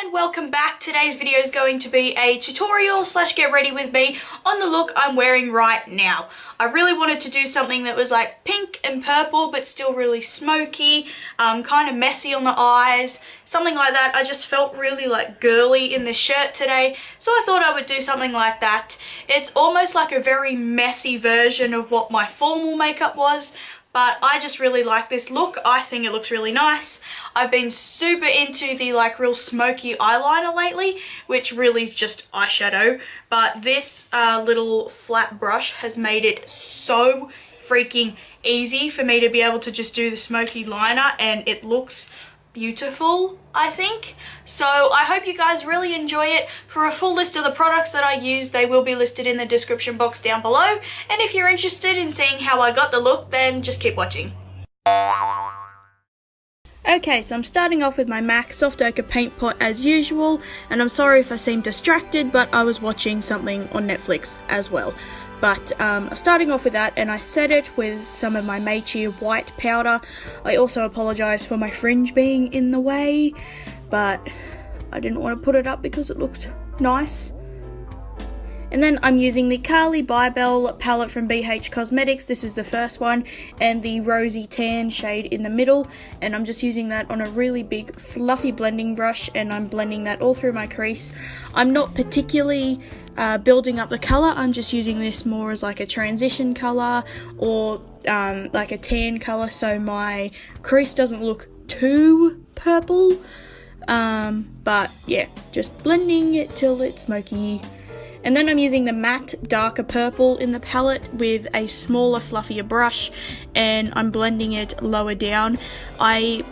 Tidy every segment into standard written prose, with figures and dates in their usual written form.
and welcome back. Today's video is going to be a tutorial slash get ready with me on the look I'm wearing right now. I really wanted to do something that was like pink and purple but still really smoky, kind of messy on the eyes, something like that. I just felt really like girly in this shirt today, so I thought I would do something like that. It's almost like a very messy version of what my formal makeup was, but I just really like this look. I think it looks really nice. I've been super into the like real smoky eyeliner lately, which really is just eyeshadow, but this little flat brush has made it so freaking easy for me to be able to just do the smoky liner, and it looks beautiful, I think. So I hope you guys really enjoy it. For a full list of the products that I use, they will be listed in the description box down below, and if you're interested in seeing how I got the look, then just keep watching. Okay, so I'm starting off with my MAC Soft Ochre Paintpot as usual, and I'm sorry if I seem distracted, but I was watching something on Netflix as well. But starting off with that, and I set it with some of my Maycheer white powder. I also apologise for my fringe being in the way, but I didn't want to put it up because it looked nice. And then I'm using the Carli Bybel palette from BH Cosmetics. This is the first one, and the rosy tan shade in the middle. And I'm just using that on a really big fluffy blending brush, and I'm blending that all through my crease. I'm not particularly building up the colour. I'm just using this more as like a transition colour or like a tan colour, so my crease doesn't look too purple. But yeah, just blending it till it's smoky. And then I'm using the matte darker purple in the palette with a smaller, fluffier brush, and I'm blending it lower down. I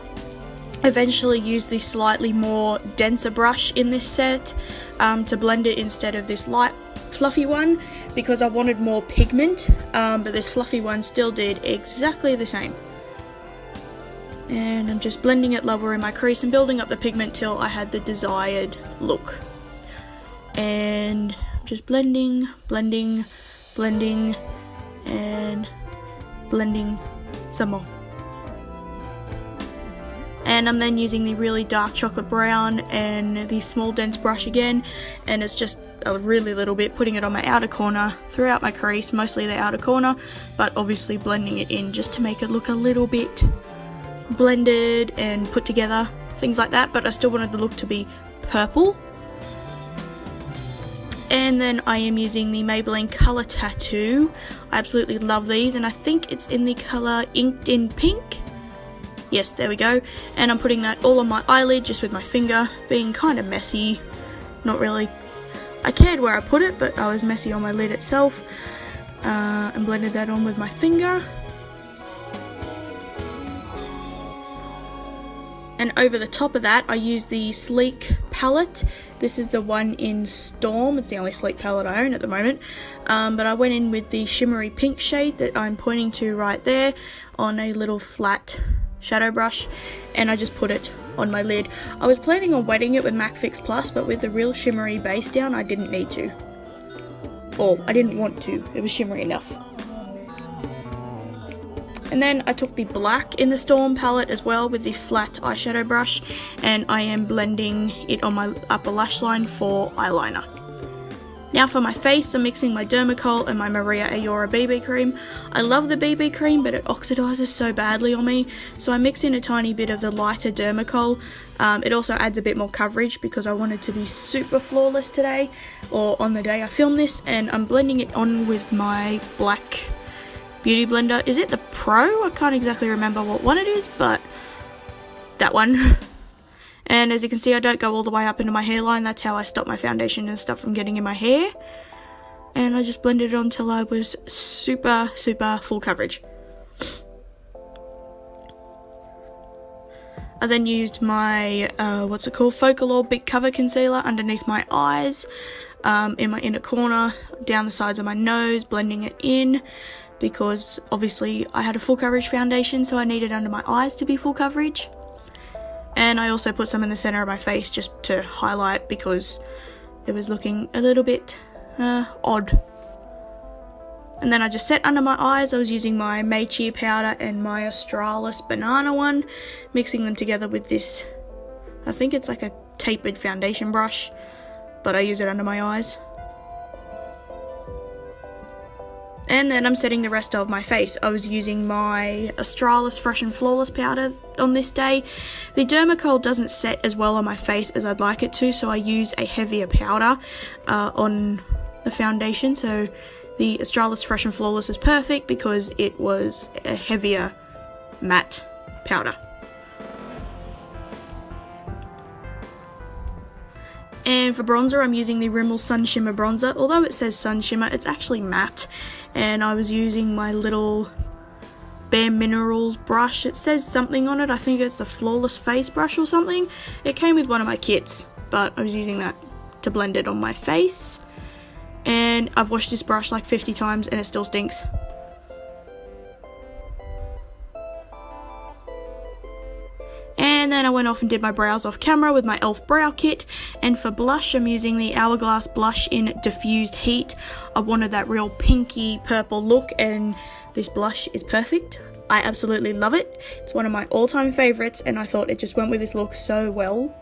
eventually used the slightly more denser brush in this set to blend it instead of this light fluffy one, because I wanted more pigment, but this fluffy one still did exactly the same. And I'm just blending it lower in my crease and building up the pigment till I had the desired look. And just blending, blending, blending, and blending some more. And I'm then using the really dark chocolate brown and the small dense brush again, and it's just a really little bit, putting it on my outer corner throughout my crease, mostly the outer corner, but obviously blending it in just to make it look a little bit blended and put together, things like that, but I still wanted the look to be purple. And then I am using the Maybelline Colour Tattoo. I absolutely love these, and I think it's in the colour Inked in Pink. Yes, there we go. And I'm putting that all on my eyelid just with my finger, being kind of messy. Not really, I cared where I put it, but I was messy on my lid itself. And blended that on with my finger. And over the top of that, I use the Sleek palette. This is the one in Storm. It's the only Sleek palette I own at the moment. But I went in with the shimmery pink shade that I'm pointing to right there on a little flat shadow brush, and I just put it on my lid. I was planning on wetting it with MAC Fix Plus, but with the real shimmery base down, I didn't need to. Or I didn't want to. It was shimmery enough. And then I took the black in the Storm palette as well with the flat eyeshadow brush, and I am blending it on my upper lash line for eyeliner. Now for my face, I'm mixing my Dermacol and my Maria Ayora BB cream. I love the BB cream, but it oxidizes so badly on me, so I mix in a tiny bit of the lighter Dermacol. It also adds a bit more coverage because I wanted to be super flawless today, or on the day I film this, and I'm blending it on with my black beauty blender. Is it the Pro? I can't exactly remember what one it is, but that one. And as you can see, I don't go all the way up into my hairline. That's how I stop my foundation and stuff from getting in my hair. And I just blended it on until I was super, super full coverage. I then used my, Focallure Big Cover Concealer underneath my eyes, in my inner corner, down the sides of my nose, blending it in, because obviously I had a full coverage foundation, so I needed under my eyes to be full coverage. And I also put some in the center of my face just to highlight because it was looking a little bit odd. And then I just set under my eyes. I was using my Maycheer powder and my Australis banana one, mixing them together with this I think it's like a tapered foundation brush, but I use it under my eyes. And then I'm setting the rest of my face. I was using my Australis Fresh and Flawless powder on this day. The Dermacol doesn't set as well on my face as I'd like it to, so I use a heavier powder on the foundation. So the Australis Fresh and Flawless is perfect because it was a heavier matte powder. And for bronzer, I'm using the Rimmel Sun Shimmer bronzer. Although it says Sun Shimmer, it's actually matte. And I was using my little Bare Minerals brush. It says something on it. I think it's the Flawless Face brush or something. It came with one of my kits, but I was using that to blend it on my face. And I've washed this brush like 50 times and it still stinks. And then I went off and did my brows off camera with my e.l.f. brow kit. And for blush, I'm using the Hourglass blush in Diffused Heat. I wanted that real pinky purple look, and this blush is perfect. I absolutely love it. It's one of my all-time favourites, and I thought it just went with this look so well.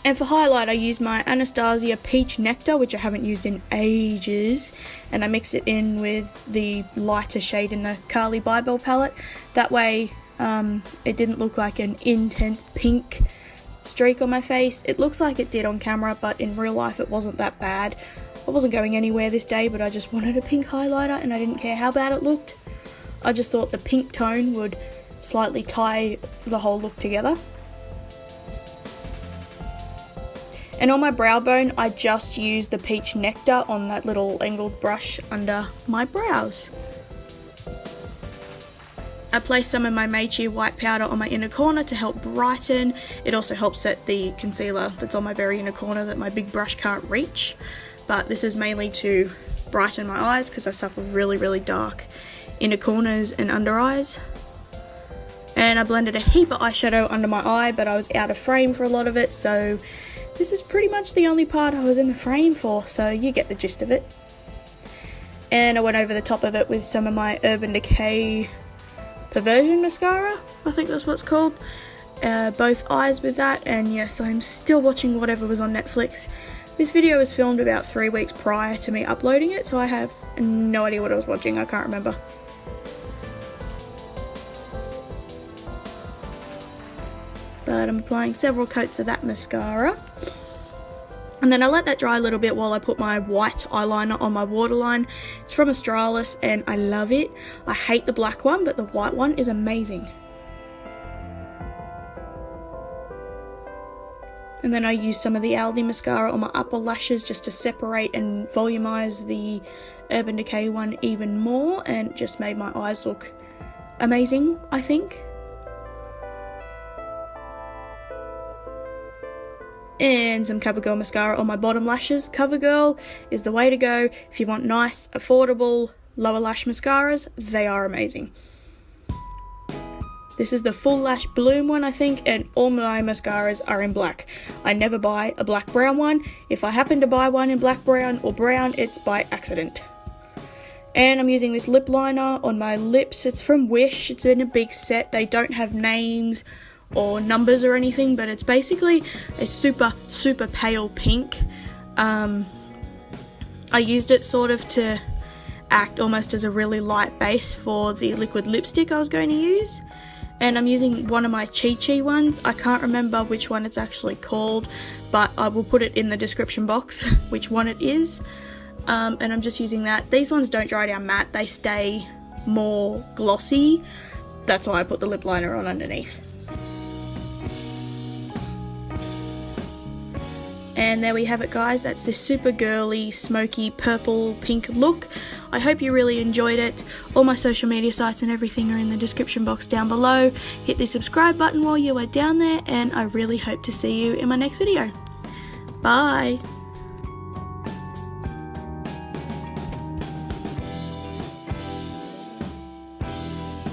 And for highlight, I use my Anastasia Peach Nectar, which I haven't used in ages, and I mix it in with the lighter shade in the Carli Bybel palette. That way, it didn't look like an intense pink streak on my face. It looks like it did on camera, but in real life it wasn't that bad. I wasn't going anywhere this day, but I just wanted a pink highlighter, and I didn't care how bad it looked. I just thought the pink tone would slightly tie the whole look together. And on my brow bone, I just used the Peach Nectar on that little angled brush under my brows. I placed some of my Maycheer white powder on my inner corner to help brighten. It also helps set the concealer that's on my very inner corner that my big brush can't reach. But this is mainly to brighten my eyes because I suffer really, really dark inner corners and under eyes. And I blended a heap of eyeshadow under my eye, but I was out of frame for a lot of it, so this is pretty much the only part I was in the frame for, so you get the gist of it. And I went over the top of it with some of my Urban Decay Perversion mascara, I think that's what it's called. Both eyes with that, and yes, I'm still watching whatever was on Netflix. This video was filmed about 3 weeks prior to me uploading it, so I have no idea what I was watching, I can't remember. But I'm applying several coats of that mascara. And then I let that dry a little bit while I put my white eyeliner on my waterline. It's from Australis and I love it. I hate the black one, but the white one is amazing. And then I used some of the Aldi mascara on my upper lashes just to separate and volumize the Urban Decay one even more, and it just made my eyes look amazing, I think. And some Covergirl mascara on my bottom lashes. Covergirl is the way to go if you want nice, affordable, lower lash mascaras. They are amazing. This is the Full Lash Bloom one, I think, and all my mascaras are in black. I never buy a black brown one. If I happen to buy one in black brown or brown, it's by accident. And I'm using this lip liner on my lips. It's from Wish. It's in a big set. They don't have names or numbers or anything, but it's basically a super pale pink. I used it sort of to act almost as a really light base for the liquid lipstick I was going to use. And I'm using one of my Chichi ones. I can't remember which one it's actually called, but I will put it in the description box which one it is. And I'm just using that. These ones don't dry down matte, they stay more glossy. That's why I put the lip liner on underneath. And there we have it, guys. That's this super girly, smoky, purple, pink look. I hope you really enjoyed it. All my social media sites and everything are in the description box down below. Hit the subscribe button while you are down there, and I really hope to see you in my next video. Bye!